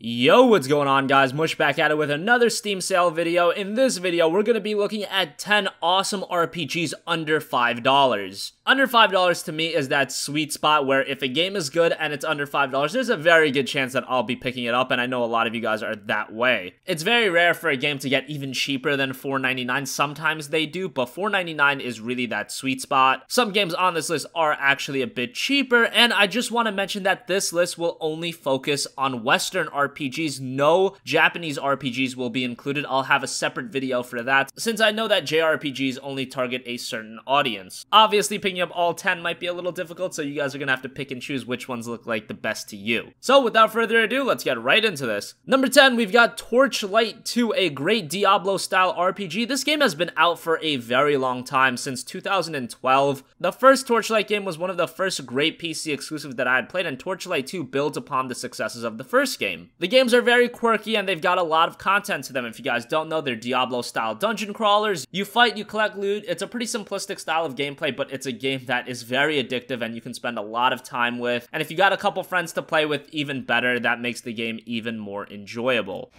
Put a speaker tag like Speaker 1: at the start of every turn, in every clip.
Speaker 1: Yo, what's going on, guys? Mush back at it with another Steam sale video. In this video, we're going to be looking at 10 awesome RPGs under $5. Under $5 to me is that sweet spot where if a game is good and it's under $5, there's a very good chance that I'll be picking it up, and I know a lot of you guys are that way. It's very rare for a game to get even cheaper than $4.99. Sometimes they do, but $4.99 is really that sweet spot. Some games on this list are actually a bit cheaper, and I just want to mention that this list will only focus on Western RPGs. No Japanese RPGs will be included. I'll have a separate video for that, since I know that JRPGs only target a certain audience. Obviously, picking up all 10 might be a little difficult, so you guys are gonna have to pick and choose which ones look like the best to you. So without further ado, let's get right into this. Number 10, we've got Torchlight II, a great Diablo-style RPG. This game has been out for a very long time, since 2012. The first Torchlight game was one of the first great PC exclusives that I had played, and Torchlight II builds upon the successes of the first game. The games are very quirky, and they've got a lot of content to them. If you guys don't know, they're Diablo-style dungeon crawlers. You fight, you collect loot. It's a pretty simplistic style of gameplay, but it's a game that is very addictive and you can spend a lot of time with. And if you got a couple friends to play with, even better, that makes the game even more enjoyable.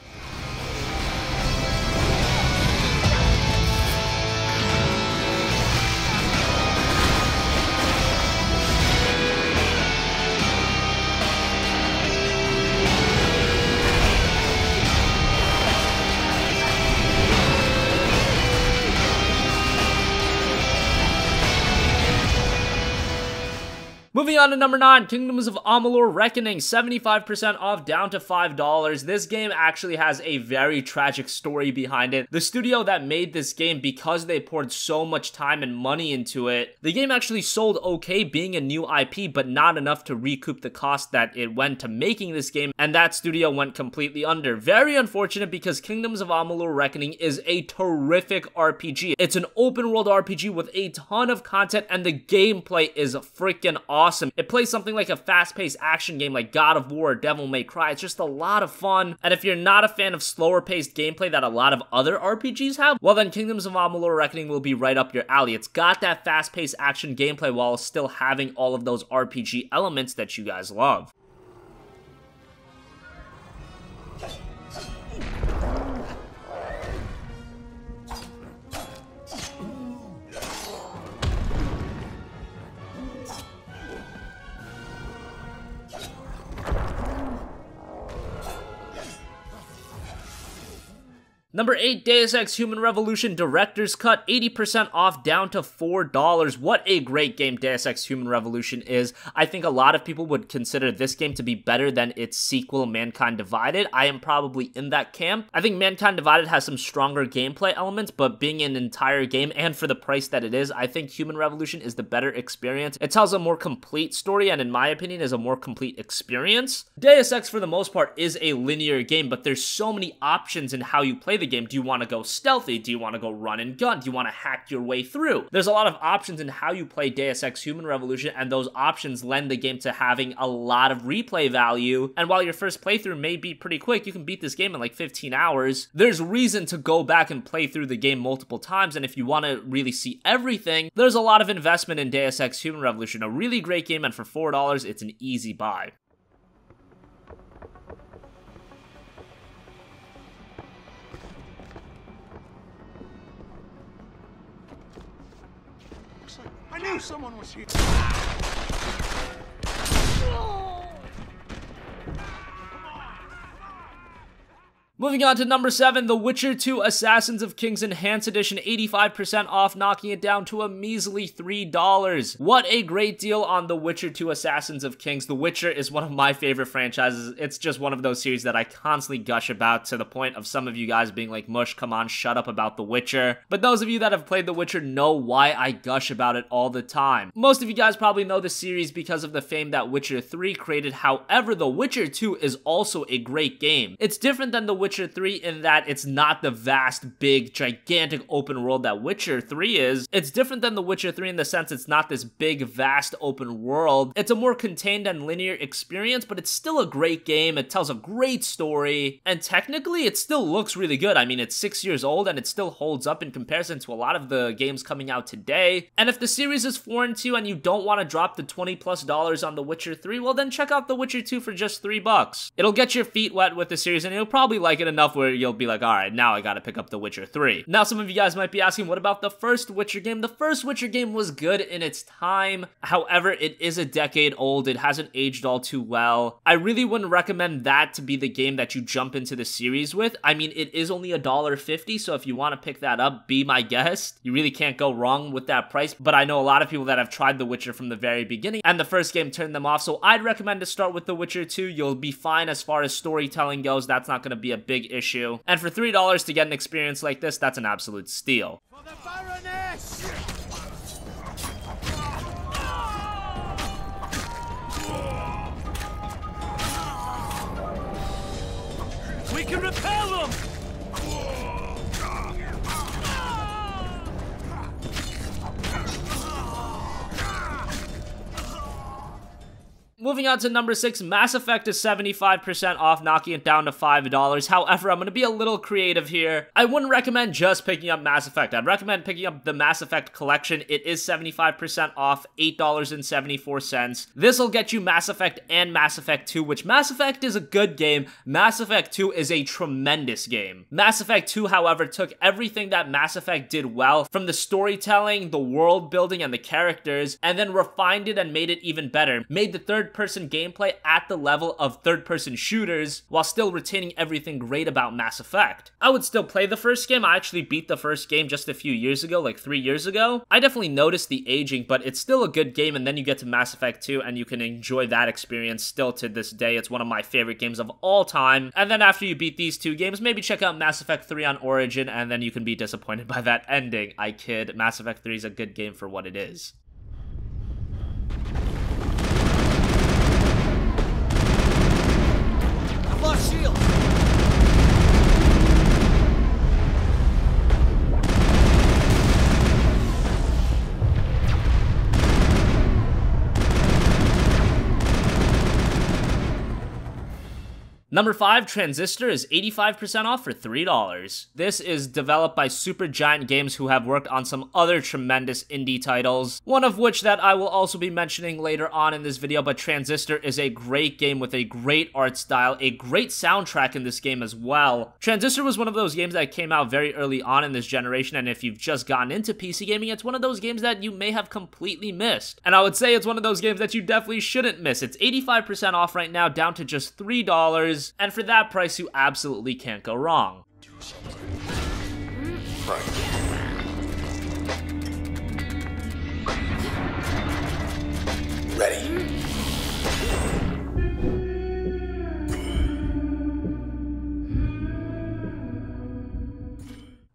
Speaker 1: Moving on to number 9, Kingdoms of Amalur Reckoning, 75% off, down to $5. This game actually has a very tragic story behind it. The studio that made this game, because they poured so much time and money into it, the game actually sold okay being a new IP, but not enough to recoup the cost that it went to making this game, and that studio went completely under. Very unfortunate, because Kingdoms of Amalur Reckoning is a terrific RPG. It's an open world RPG with a ton of content, and the gameplay is freaking awesome. It plays something like a fast-paced action game like God of War or Devil May Cry. It's just a lot of fun, and if you're not a fan of slower-paced gameplay that a lot of other RPGs have, well then Kingdoms of Amalur Reckoning will be right up your alley. It's got that fast-paced action gameplay while still having all of those RPG elements that you guys love. Number 8, Deus Ex Human Revolution Director's Cut, 80% off, down to $4. What a great game Deus Ex Human Revolution is. I think a lot of people would consider this game to be better than its sequel, Mankind Divided. I am probably in that camp. I think Mankind Divided has some stronger gameplay elements, but being an entire game, and for the price that it is, I think Human Revolution is the better experience. It tells a more complete story, and in my opinion, is a more complete experience. Deus Ex, for the most part, is a linear game, but there's so many options in how you play the game. Do you want to go stealthy? Do you want to go run and gun? Do you want to hack your way through? There's a lot of options in how you play Deus Ex Human Revolution, and those options lend the game to having a lot of replay value. And while your first playthrough may be pretty quick, you can beat this game in like 15 hours, there's reason to go back and play through the game multiple times, and if you want to really see everything, there's a lot of investment in Deus Ex Human Revolution. A really great game, and for $4, it's an easy buy.
Speaker 2: I knew someone was here.
Speaker 1: Moving on to number 7, The Witcher 2 Assassins of Kings Enhanced Edition, 85% off, knocking it down to a measly $3. What a great deal on The Witcher 2 Assassins of Kings. The Witcher is one of my favorite franchises. It's just one of those series that I constantly gush about, to the point of some of you guys being like, Mush, come on, shut up about The Witcher. But those of you that have played The Witcher know why I gush about it all the time. Most of you guys probably know the series because of the fame that Witcher 3 created. However, The Witcher 2 is also a great game. It's different than The Witcher 3 in that it's not the vast, big, gigantic open world that Witcher 3 is. It's different than The Witcher 3 in the sense it's not this big, vast open world. It's a more contained and linear experience, but it's still a great game. It tells a great story, and technically it still looks really good. I mean, it's 6 years old and it still holds up in comparison to a lot of the games coming out today. And if the series is foreign to you and you don't want to drop the $20+ on The Witcher 3, well then check out The Witcher 2 for just $3. It'll get your feet wet with the series and you'll probably like it enough where you'll be like, alright, now I gotta pick up The Witcher 3. Now some of you guys might be asking, what about the first Witcher game? The first Witcher game was good in its time. However, it is a decade old. It hasn't aged all too well. I really wouldn't recommend that to be the game that you jump into the series with. I mean, it is only $1.50, so if you want to pick that up, be my guest. You really can't go wrong with that price, but I know a lot of people that have tried The Witcher from the very beginning, and the first game turned them off, so I'd recommend to start with The Witcher 2. You'll be fine as far as storytelling goes. That's not going to be a big issue. And for $3 to get an experience like this, that's an absolute steal.
Speaker 2: For the Baroness! We can repel them!
Speaker 1: Moving on to number 6, Mass Effect is 75% off, knocking it down to $5. However, I'm going to be a little creative here. I wouldn't recommend just picking up Mass Effect. I'd recommend picking up the Mass Effect collection. It is 75% off, $8.74. This will get you Mass Effect and Mass Effect 2, which Mass Effect is a good game. Mass Effect 2 is a tremendous game. Mass Effect 2, however, took everything that Mass Effect did well, from the storytelling, the world building, and the characters, and then refined it and made it even better. Made the third-person gameplay at the level of third-person shooters while still retaining everything great about Mass Effect. I would still play the first game. I actually beat the first game just a few years ago, like 3 years ago. I definitely noticed the aging, but it's still a good game, and then you get to Mass Effect 2 and you can enjoy that experience still to this day. It's one of my favorite games of all time. And then after you beat these two games, maybe check out Mass Effect 3 on Origin, and then you can be disappointed by that ending. I kid. Mass Effect 3 is a good game for what it is.
Speaker 2: Lost shield!
Speaker 1: Number 5, Transistor is 85% off for $3. This is developed by Supergiant Games, who have worked on some other tremendous indie titles, one of which that I will also be mentioning later on in this video, but Transistor is a great game with a great art style, a great soundtrack in this game as well. Transistor was one of those games that came out very early on in this generation, and if you've just gotten into PC gaming, it's one of those games that you may have completely missed. And I would say it's one of those games that you definitely shouldn't miss. It's 85% off right now, down to just $3. And for that price, you absolutely can't go wrong.
Speaker 2: Ready.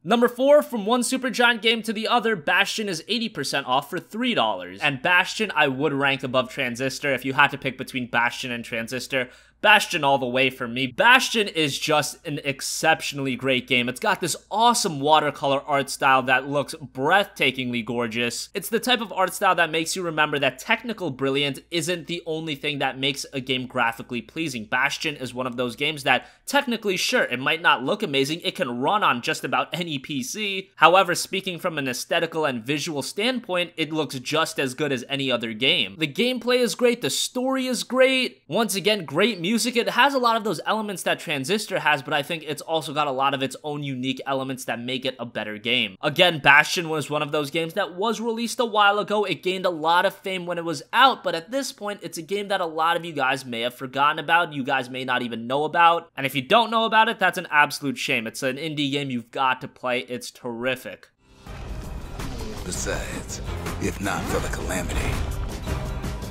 Speaker 1: Number 4, from one Supergiant game to the other, Bastion is 80% off for $3. And Bastion I would rank above Transistor. If you had to pick between Bastion and Transistor, Bastion all the way for me. Bastion is just an exceptionally great game. It's got this awesome watercolor art style that looks breathtakingly gorgeous. It's the type of art style that makes you remember that technical brilliance isn't the only thing that makes a game graphically pleasing. Bastion is one of those games that technically, sure, it might not look amazing. It can run on just about any PC. However, speaking from an aesthetical and visual standpoint, it looks just as good as any other game. The gameplay is great. The story is great. Once again, great music. It has a lot of those elements that Transistor has, but I think it's also got a lot of its own unique elements that make it a better game. Again, Bastion was one of those games that was released a while ago. It gained a lot of fame when it was out, but at this point, it's a game that a lot of you guys may have forgotten about. You guys may not even know about. And if you don't know about it, that's an absolute shame. It's an indie game you've got to play. It's terrific.
Speaker 3: Besides, if not for the calamity,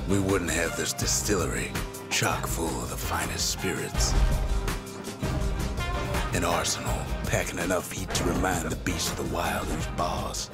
Speaker 3: we wouldn't have this distillery chock full of the finest spirits. An arsenal packing enough heat to remind the beast of the wild who's boss.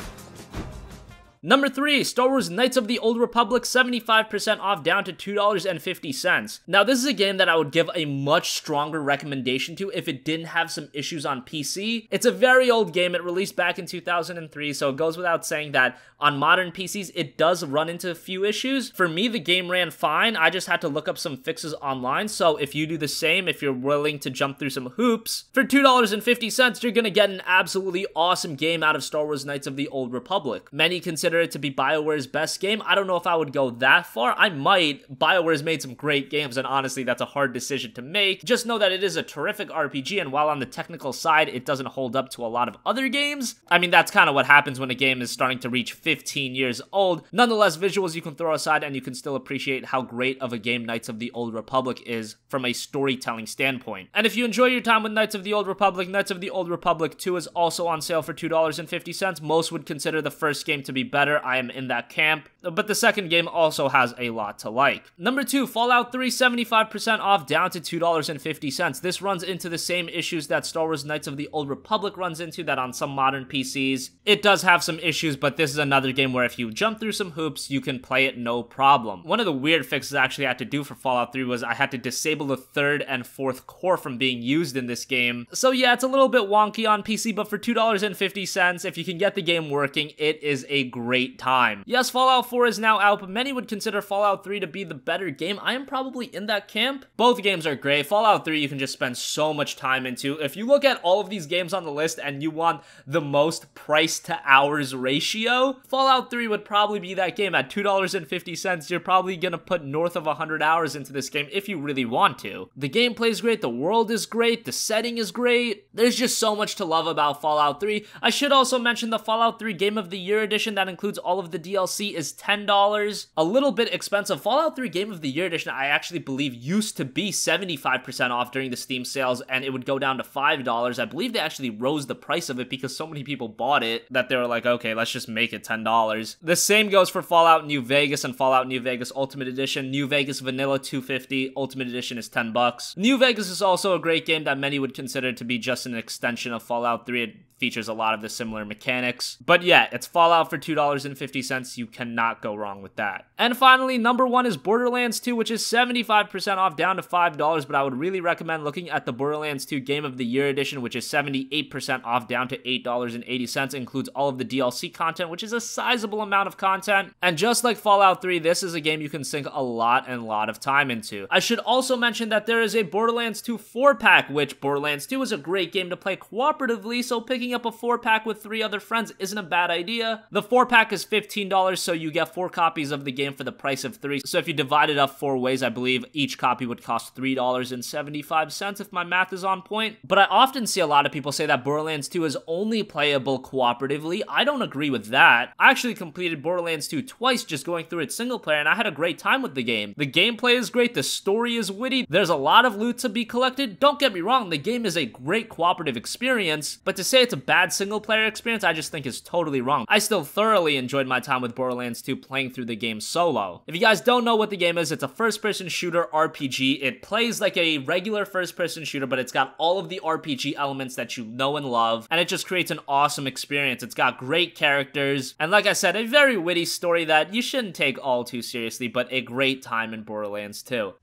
Speaker 1: Number 3, Star Wars Knights of the Old Republic, 75% off down to $2.50. Now this is a game that I would give a much stronger recommendation to if it didn't have some issues on PC. It's a very old game, it released back in 2003, so it goes without saying that on modern PCs it does run into a few issues. For me, the game ran fine, I just had to look up some fixes online, so if you do the same, if you're willing to jump through some hoops, for $2.50 you're gonna get an absolutely awesome game out of Star Wars Knights of the Old Republic. Many consider it to be BioWare's best game. I don't know if I would go that far. I might. BioWare's made some great games, and honestly, that's a hard decision to make. Just know that it is a terrific RPG, and while on the technical side, it doesn't hold up to a lot of other games. I mean, that's kind of what happens when a game is starting to reach 15 years old. Nonetheless, visuals you can throw aside, and you can still appreciate how great of a game Knights of the Old Republic is from a storytelling standpoint. And if you enjoy your time with Knights of the Old Republic, Knights of the Old Republic 2 is also on sale for $2.50. Most would consider the first game to be better. I am in that camp, but the second game also has a lot to like. Number 2, Fallout 3, 75% off down to $2.50. This runs into the same issues that Star Wars Knights of the Old Republic runs into, that on some modern PCs. It does have some issues, but this is another game where if you jump through some hoops, you can play it no problem. One of the weird fixes I actually had to do for Fallout 3 was I had to disable the 3rd and 4th core from being used in this game. So yeah, it's a little bit wonky on PC, but for $2.50, if you can get the game working, it is a great time. Yes, Fallout 4 is now out, but many would consider Fallout 3 to be the better game. I am probably in that camp. Both games are great. Fallout 3 you can just spend so much time into. If you look at all of these games on the list and you want the most price to hours ratio, Fallout 3 would probably be that game. At $2.50, you're probably gonna put north of 100 hours into this game if you really want to. The gameplay is great, the world is great, the setting is great. There's just so much to love about Fallout 3. I should also mention the Fallout 3 Game of the Year edition that includes all of the DLC is $10. A little bit expensive. Fallout 3 Game of the Year edition I actually believe used to be 75% off during the Steam sales, and it would go down to $5. I believe they actually rose the price of it because so many people bought it that they were like, okay, let's just make it $10. The same goes for Fallout New Vegas and Fallout New Vegas Ultimate Edition. New Vegas Vanilla $2.50, Ultimate Edition is $10. New Vegas is also a great game that many would consider to be just an extension of Fallout 3. It features a lot of the similar mechanics. But yeah, it's Fallout for $2.50. You cannot go wrong with that. And finally, number 1 is Borderlands 2, which is 75% off down to $5, but I would really recommend looking at the Borderlands 2 Game of the Year edition, which is 78% off down to $8.80. Includes all of the DLC content, which is a sizable amount of content. And just like Fallout 3, this is a game you can sink a lot of time into. I should also mention that there is a Borderlands 2 4-pack, which Borderlands 2 is a great game to play cooperatively, so picking up a 4-pack with 3 other friends isn't a bad idea. The 4-pack is $15, so you get 4 copies of the game for the price of 3. So if you divide it up 4 ways, I believe each copy would cost $3.75 if my math is on point. But I often see a lot of people say that Borderlands 2 is only playable cooperatively. I don't agree with that. I actually completed Borderlands 2 twice just going through it single player, and I had a great time with the game. The gameplay is great, the story is witty, there's a lot of loot to be collected. Don't get me wrong, the game is a great cooperative experience, but to say it's a bad single player experience, I just think is totally wrong. I still thoroughly enjoyed my time with Borderlands 2 playing through the game solo. If you guys don't know what the game is, it's a first-person shooter RPG. It plays like a regular first-person shooter, but it's got all of the RPG elements that you know and love, and it just creates an awesome experience. It's got great characters, and like I said, a very witty story that you shouldn't take all too seriously, but a great time in Borderlands 2.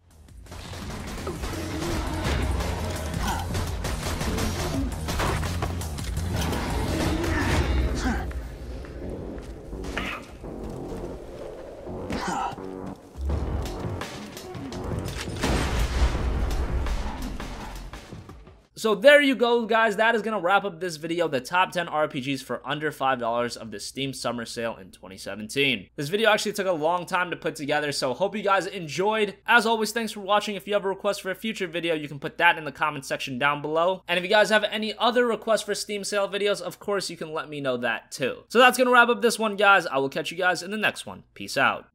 Speaker 1: So there you go, guys. That is going to wrap up this video, the top 10 RPGs for under $5 of the Steam Summer Sale in 2017. This video actually took a long time to put together, so hope you guys enjoyed. As always, thanks for watching. If you have a request for a future video, you can put that in the comment section down below. And if you guys have any other requests for Steam Sale videos, of course, you can let me know that too. So that's going to wrap up this one, guys. I will catch you guys in the next one. Peace out.